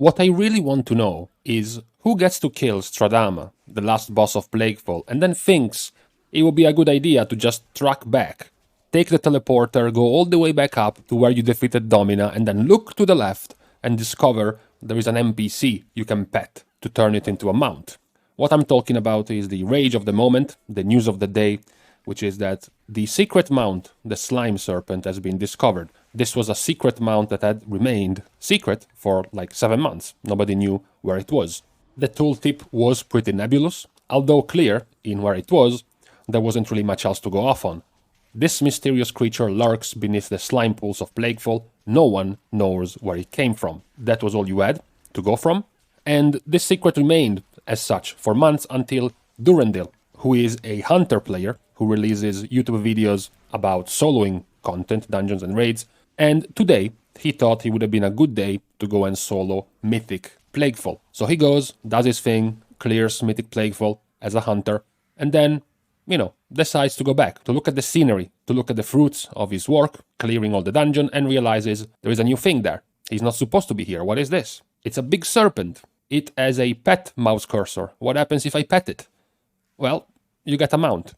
What I really want to know is who gets to kill Stradama, the last boss of Plaguefall, and then thinks it would be a good idea to just track back, take the teleporter, go all the way back up to where you defeated Domina, and then look to the left and discover there is an NPC you can pet to turn it into a mount. What I'm talking about is the rage of the moment, the news of the day, which is that the secret mount, the Slime Serpent, has been discovered. This was a secret mount that had remained secret for like 7 months. Nobody knew where it was. The tooltip was pretty nebulous. Although clear in where it was, there wasn't really much else to go off on. This mysterious creature lurks beneath the slime pools of Plaguefall. No one knows where it came from. That was all you had to go from. And this secret remained as such for months until Durandil, who is a hunter player who releases YouTube videos about soloing content, dungeons and raids, and today he thought it would have been a good day to go and solo Mythic Plaguefall. So he goes, does his thing, clears Mythic Plaguefall as a hunter, and then, decides to go back, to look at the scenery, to look at the fruits of his work, clearing all the dungeon, and realizes there is a new thing there. He's not supposed to be here. What is this? It's a big serpent. It has a pet mouse cursor. What happens if I pet it? Well, you get a mount.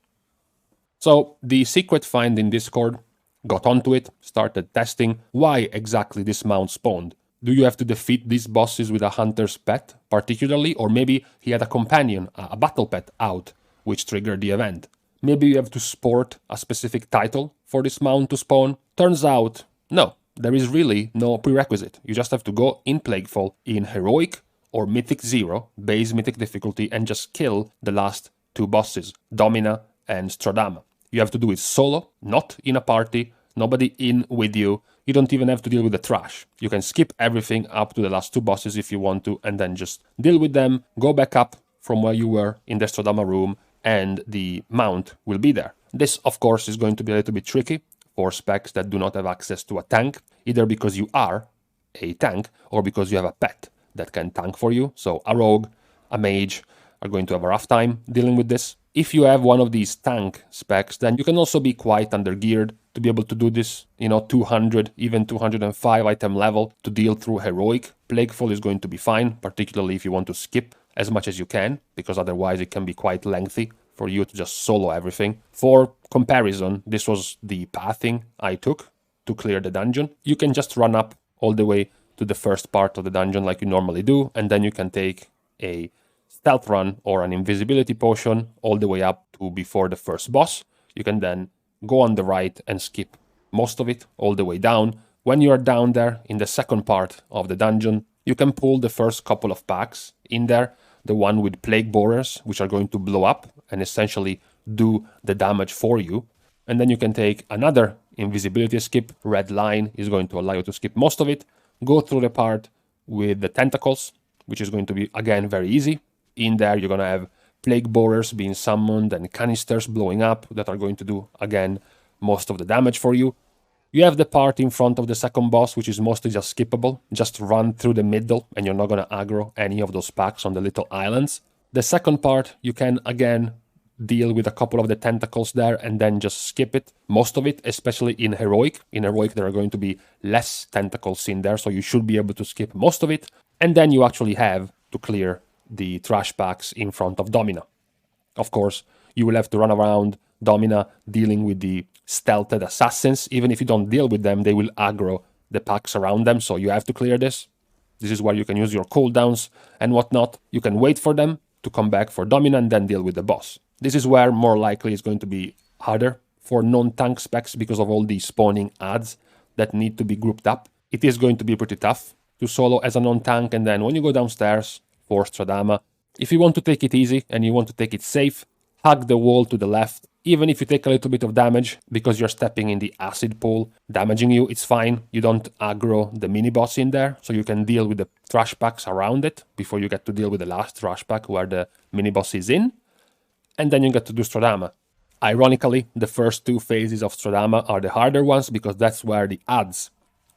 So the secret find in Discord got onto it, started testing why exactly this mount spawned. Do you have to defeat these bosses with a hunter's pet particularly, or maybe he had a companion, a battle pet out, which triggered the event? Maybe you have to sport a specific title for this mount to spawn? Turns out, no, there is really no prerequisite. You just have to go in Plaguefall in Heroic or Mythic 0, base Mythic difficulty, and just kill the last 2 bosses, Domina and Stradama. You have to do it solo, not in a party, nobody in with you. You don't even have to deal with the trash. You can skip everything up to the last 2 bosses if you want to, and then just deal with them, go back up from where you were in the Stradama room, and the mount will be there. This, of course, is going to be a little bit tricky for specs that do not have access to a tank, either because you are a tank or because you have a pet that can tank for you. So a rogue, a mage are going to have a rough time dealing with this. If you have one of these tank specs, then you can also be quite undergeared to be able to do this, 200, even 205 item level to deal through Heroic. Plaguefall is going to be fine, particularly if you want to skip as much as you can, because otherwise it can be quite lengthy for you to just solo everything. For comparison, this was the pathing I took to clear the dungeon. You can just run up all the way to the first part of the dungeon like you normally do, and then you can take a stealth run or an invisibility potion all the way up to before the first boss. You can then go on the right and skip most of it all the way down. When you are down there in the second part of the dungeon, you can pull the first couple of packs in there, the one with plague borers, which are going to blow up and essentially do the damage for you. And then you can take another invisibility skip. Red line is going to allow you to skip most of it. Go through the part with the tentacles, which is going to be, again, very easy. In there, you're going to have plague borers being summoned and canisters blowing up that are going to do, again, most of the damage for you. You have the part in front of the second boss, which is mostly just skippable. Just run through the middle, and you're not going to aggro any of those packs on the little islands. The second part, you can, again, deal with a couple of the tentacles there and then just skip it. Most of it, especially in Heroic. In Heroic, there are going to be less tentacles in there, so you should be able to skip most of it. And then you actually have to clear the trash packs in front of Domina. Of course, you will have to run around Domina dealing with the stealthed assassins. Even if you don't deal with them, they will aggro the packs around them, so you have to clear this. This is where you can use your cooldowns and whatnot. You can wait for them to come back for Domina and then deal with the boss. This is where more likely it's going to be harder for non-tank specs because of all the spawning adds that need to be grouped up. It is going to be pretty tough to solo as a non-tank, and then when you go downstairs for Stradama, if you want to take it easy and you want to take it safe, hug the wall to the left. Even if you take a little bit of damage because you're stepping in the acid pool damaging you, it's fine. You don't aggro the mini-boss in there, so you can deal with the trash packs around it before you get to deal with the last trash pack where the mini-boss is in. And then you get to do Stradama. Ironically, the first 2 phases of Stradama are the harder ones because that's where the adds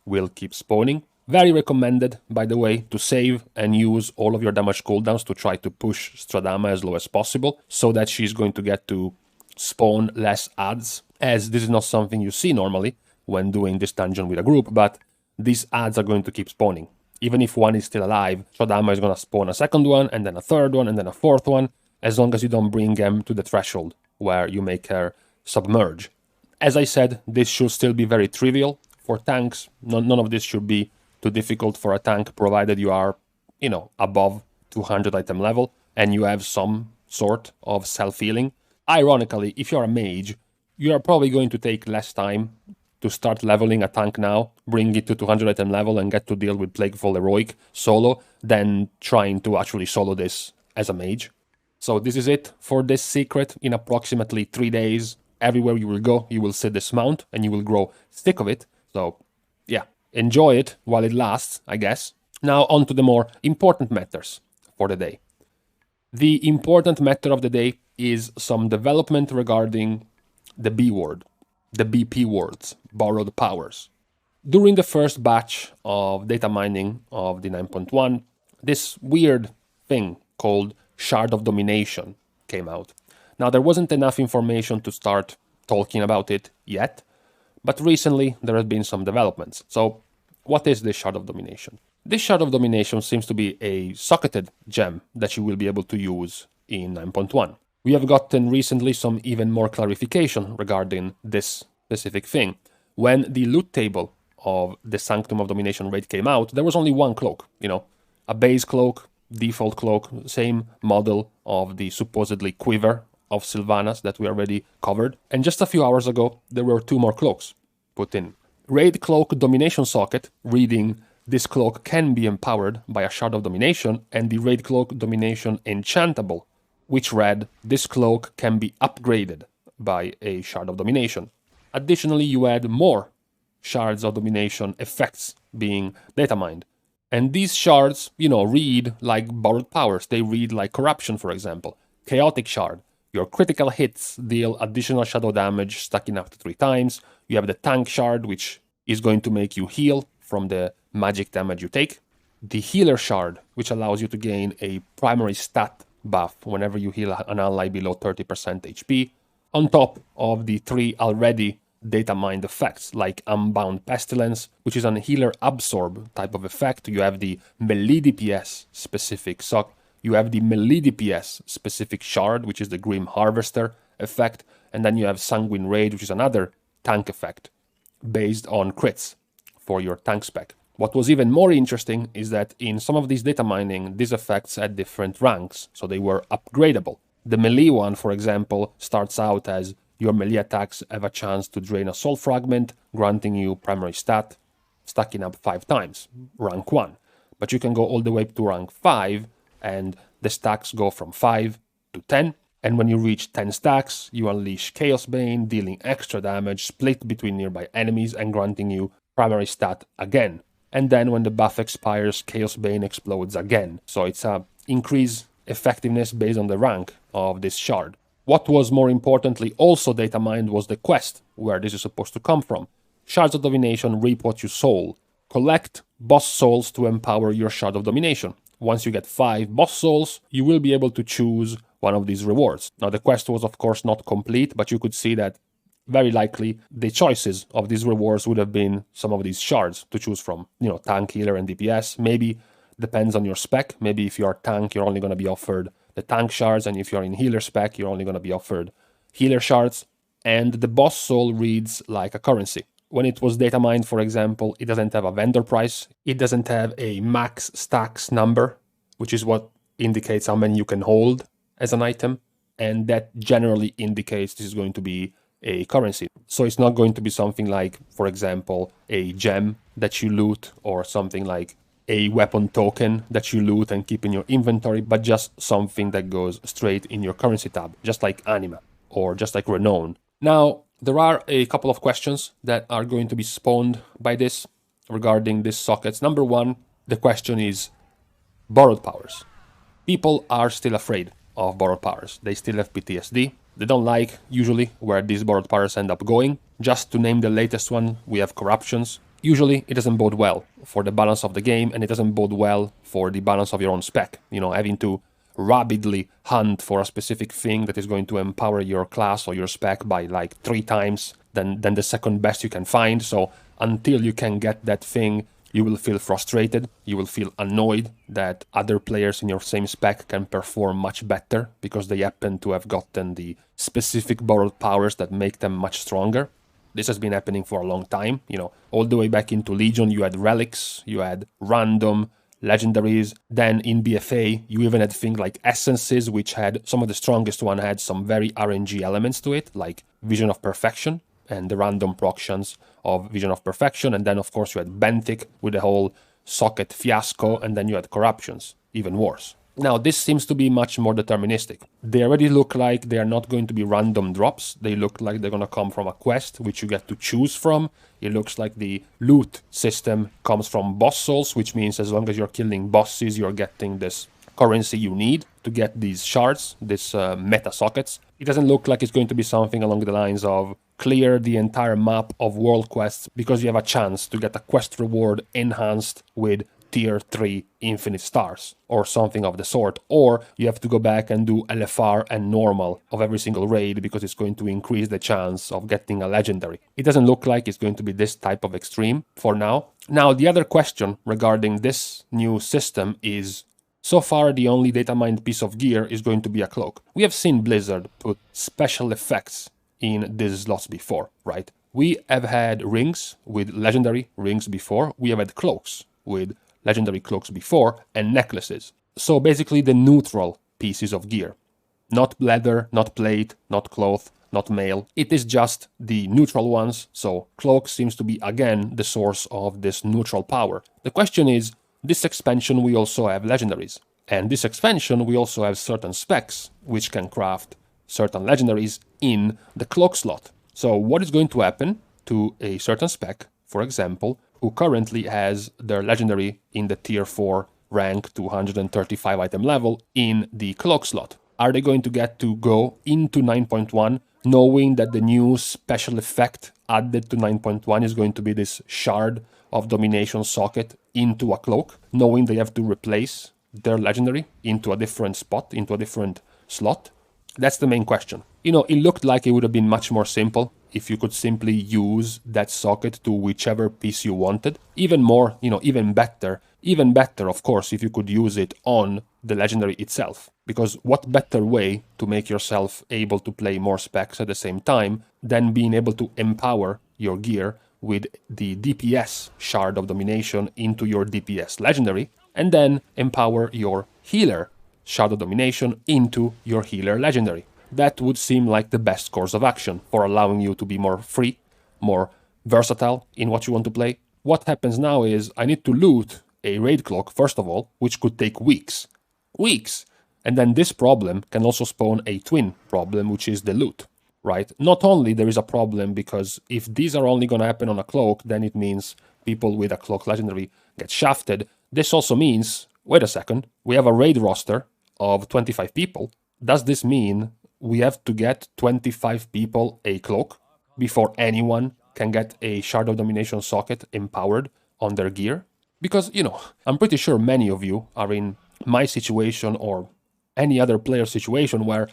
will keep spawning. Very recommended, by the way, to save and use all of your damage cooldowns to try to push Stradama as low as possible so that she's going to get to spawn less adds, as this is not something you see normally when doing this dungeon with a group, but these adds are going to keep spawning. Even if one is still alive, Shadowlands is going to spawn a second one, and then a third one, and then a fourth one, as long as you don't bring them to the threshold where you make her submerge. As I said, this should still be very trivial for tanks. None of this should be too difficult for a tank, provided you are, above 200 item level and you have some sort of self-healing. Ironically, if you're a mage, you are probably going to take less time to start leveling a tank now, bring it to 200 item level and get to deal with Plaguefall Heroic solo, than trying to actually solo this as a mage. So this is it for this secret. In approximately 3 days, everywhere you will go, you will see this mount and you will grow sick of it. So yeah, enjoy it while it lasts, I guess. Now on to the more important matters for the day. The important matter of the day is some development regarding the B word, the BP words, borrowed powers. During the first batch of data mining of the 9.1, this weird thing called Shard of Domination came out. Now, there wasn't enough information to start talking about it yet, but recently there have been some developments. So, what is this Shard of Domination? This Shard of Domination seems to be a socketed gem that you will be able to use in 9.1. We have gotten recently some even more clarification regarding this specific thing. When the loot table of the Sanctum of Domination raid came out, there was only one cloak, a base cloak, default cloak, same model of the supposedly quiver of Sylvanas that we already covered. And just a few hours ago, there were 2 more cloaks put in. Raid Cloak Domination socket, reading this cloak can be empowered by a Shard of Domination, and the Raid Cloak Domination Enchantable, which read this cloak can be upgraded by a Shard of Domination. Additionally, you add more Shards of Domination effects being data mined. And these shards, read like borrowed powers. They read like Corruption, for example. Chaotic Shard. Your critical hits deal additional shadow damage, stacking up to 3 times. You have the Tank Shard, which is going to make you heal from the magic damage you take. The Healer Shard, which allows you to gain a primary stat buff whenever you heal an ally below 30% HP. On top of the 3 already data mined effects, like Unbound Pestilence, which is a healer absorb type of effect. You have the melee DPS specific sock. You have the melee DPS specific shard, which is the Grim Harvester effect. And then you have Sanguine Raid, which is another tank effect based on crits for your tank spec. What was even more interesting is that in some of these data mining, these effects had different ranks, so they were upgradable. The melee one, for example, starts out as your melee attacks have a chance to drain a soul fragment, granting you primary stat, stacking up 5 times, rank 1. But you can go all the way to rank 5, and the stacks go from 5 to 10. And when you reach 10 stacks, you unleash Chaos Bane, dealing extra damage, split between nearby enemies, and granting you primary stat again. And then when the buff expires, Chaos Bane explodes again. So it's a increased effectiveness based on the rank of this shard. What was more importantly also data mined was the quest, where this is supposed to come from. Shards of Domination reap what you soul. Collect boss souls to empower your Shard of Domination. Once you get 5 boss souls, you will be able to choose one of these rewards. Now the quest was of course not complete, but you could see that very likely the choices of these rewards would have been some of these shards to choose from. Tank, healer, and DPS. Maybe depends on your spec. Maybe if you're tank, you're only going to be offered the tank shards, and if you're in healer spec, you're only going to be offered healer shards. And the boss soul reads like a currency. When it was data mined, for example, it doesn't have a vendor price. It doesn't have a max stacks number, which is what indicates how many you can hold as an item. And that generally indicates this is going to be a currency. So it's not going to be something like, for example, a gem that you loot, or something like a weapon token that you loot and keep in your inventory, but just something that goes straight in your currency tab, just like Anima or just like Renown. Now, there are a couple of questions that are going to be spawned by this regarding these sockets. Number 1, the question is borrowed powers. People are still afraid of borrowed powers. They still have PTSD. They don't like, usually, where these borrowed powers end up going. Just to name the latest one, we have Corruptions. Usually, it doesn't bode well for the balance of the game, and it doesn't bode well for the balance of your own spec. Having to rabidly hunt for a specific thing that is going to empower your class or your spec by like 3 times than the second best you can find. So until you can get that thing, You will feel frustrated, you will feel annoyed that other players in your same spec can perform much better because they happen to have gotten the specific borrowed powers that make them much stronger. This has been happening for a long time, all the way back into Legion you had relics, you had random legendaries, then in BFA you even had things like essences, which had some of the strongest one had some very RNG elements to it, like Vision of Perfection and the random proctions of Vision of Perfection, and then of course you had Benthic with the whole socket fiasco, and then you had corruptions, even worse. Now, this seems to be much more deterministic. They already look like they are not going to be random drops. They look like they're going to come from a quest, which you get to choose from. It looks like the loot system comes from boss souls, which means as long as you're killing bosses, you're getting this currency you need to get these shards, these meta sockets. It doesn't look like it's going to be something along the lines of clear the entire map of world quests because you have a chance to get a quest reward enhanced with tier 3 infinite stars or something of the sort, or you have to go back and do LFR and normal of every single raid because it's going to increase the chance of getting a legendary. It doesn't look like it's going to be this type of extreme for now. Now, the other question regarding this new system is, so far the only data mined piece of gear is going to be a cloak. We have seen Blizzard put special effects in these slots before, right? We have had rings with legendary rings before, we have had cloaks with legendary cloaks before, and necklaces. So basically the neutral pieces of gear. Not leather, not plate, not cloth, not mail. It is just the neutral ones, so cloak seems to be again the source of this neutral power. The question is, this expansion we also have legendaries. And this expansion we also have certain specs which can craft certain legendaries in the cloak slot. So what is going to happen to a certain spec, for example, who currently has their legendary in the tier 4 rank 235 item level in the cloak slot? Are they going to get to go into 9.1 knowing that the new special effect added to 9.1 is going to be this shard of domination socket into a cloak, knowing they have to replace their legendary into a different spot, into a different slot? That's the main question. It looked like it would have been much more simple if you could simply use that socket to whichever piece you wanted. Even more, even better. Even better, of course, if you could use it on the legendary itself. Because what better way to make yourself able to play more specs at the same time than being able to empower your gear with the DPS shard of domination into your DPS legendary, and then empower your healer shard of domination into your healer legendary. That would seem like the best course of action for allowing you to be more free, more versatile in what you want to play. What happens now is I need to loot a raid cloak, first of all, which could take weeks. Weeks! And then this problem can also spawn a twin problem, which is the loot, right? Not only there is a problem because if these are only going to happen on a cloak, then it means people with a cloak legendary get shafted. This also means, wait a second, we have a raid roster of 25 people. Does this mean we have to get 25 people a cloak before anyone can get a Shard of Domination socket empowered on their gear? Because, I'm pretty sure many of you are in my situation or any other player situation where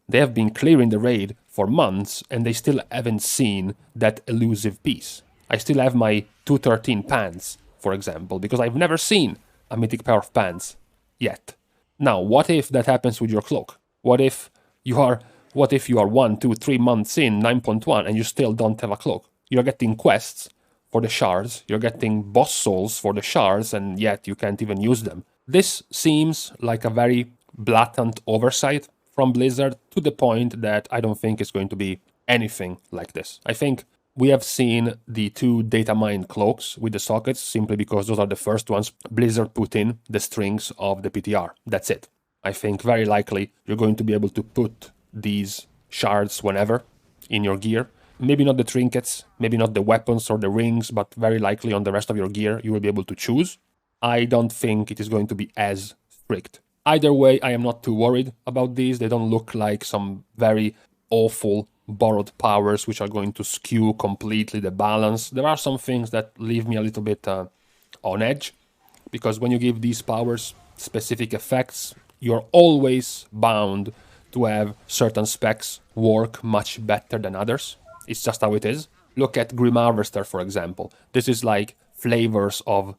they have been clearing the raid for months and they still haven't seen that elusive piece. I still have my 213 pants, for example, because I've never seen a mythic pair of pants yet. Now, what if that happens with your cloak? What if you are 1, 2, 3 months in 9.1 and you still don't have a cloak? You're getting quests for the shards, you're getting boss souls for the shards, and yet you can't even use them. This seems like a very blatant oversight from Blizzard, to the point that I don't think it's going to be anything like this. I think we have seen the 2 data mined cloaks with the sockets simply because those are the first ones Blizzard put in the strings of the PTR. That's it. I think very likely you're going to be able to put these shards whenever in your gear. Maybe not the trinkets, maybe not the weapons or the rings, but very likely on the rest of your gear you will be able to choose. I don't think it is going to be as strict. Either way, I am not too worried about these. They don't look like some very awful borrowed powers which are going to skew completely the balance. There are some things that leave me a little bit on edge, because when you give these powers specific effects, you're always bound to have certain specs work much better than others. It's just how it is. Look at Grim Harvester, for example. This is like flavors of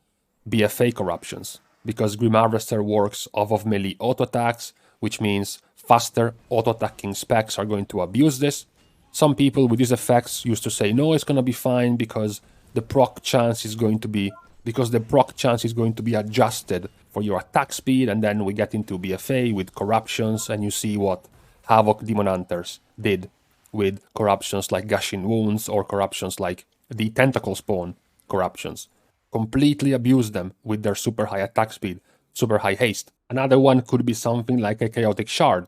BFA corruptions, because Grim Harvester works off of melee auto attacks, which means faster auto attacking specs are going to abuse this. Some people with these effects used to say, no, it's going to be fine because the proc chance is going to be adjusted for your attack speed, and then we get into BFA with corruptions, and you see what Havoc Demon Hunters did with corruptions like Gushing Wounds or corruptions like the Tentacle Spawn corruptions. Completely abuse them with their super high attack speed, super high haste. Another one could be something like a Chaotic Shard,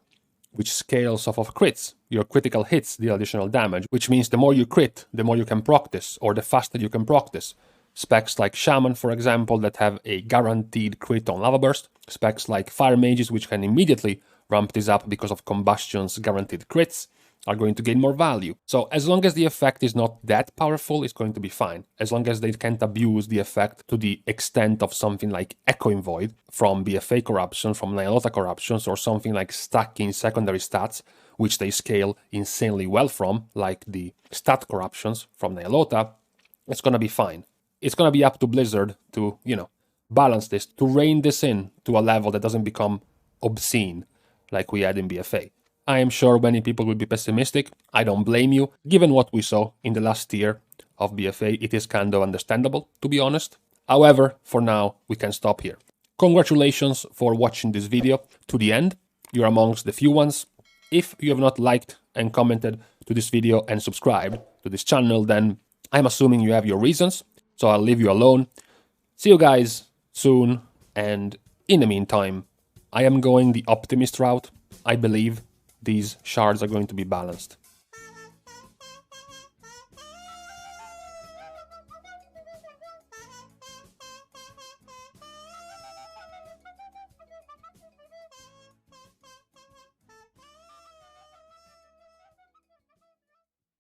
which scales off of crits. Your critical hits deal additional damage, which means the more you crit, the more you can proc this, or the faster you can proc this. Specs like Shaman, for example, that have a guaranteed crit on Lava Burst. Specs like Fire Mages, which can immediately ramp this up because of Combustion's guaranteed crits, are going to gain more value. So as long as the effect is not that powerful, it's going to be fine. As long as they can't abuse the effect to the extent of something like Echoing Void from BFA corruption, from Nyalota corruptions, or something like stacking secondary stats, which they scale insanely well from, like the stat corruptions from Nyalota, it's going to be fine. It's going to be up to Blizzard to, balance this, to rein this in to a level that doesn't become obscene like we had in BFA. I am sure many people will be pessimistic. I don't blame you. Given what we saw in the last tier of BFA, it is kind of understandable, to be honest. However, for now, we can stop here. Congratulations for watching this video to the end. You're amongst the few ones. If you have not liked and commented to this video and subscribed to this channel, then I'm assuming you have your reasons, so I'll leave you alone. See you guys soon, and in the meantime, I am going the optimist route. I believe these shards are going to be balanced.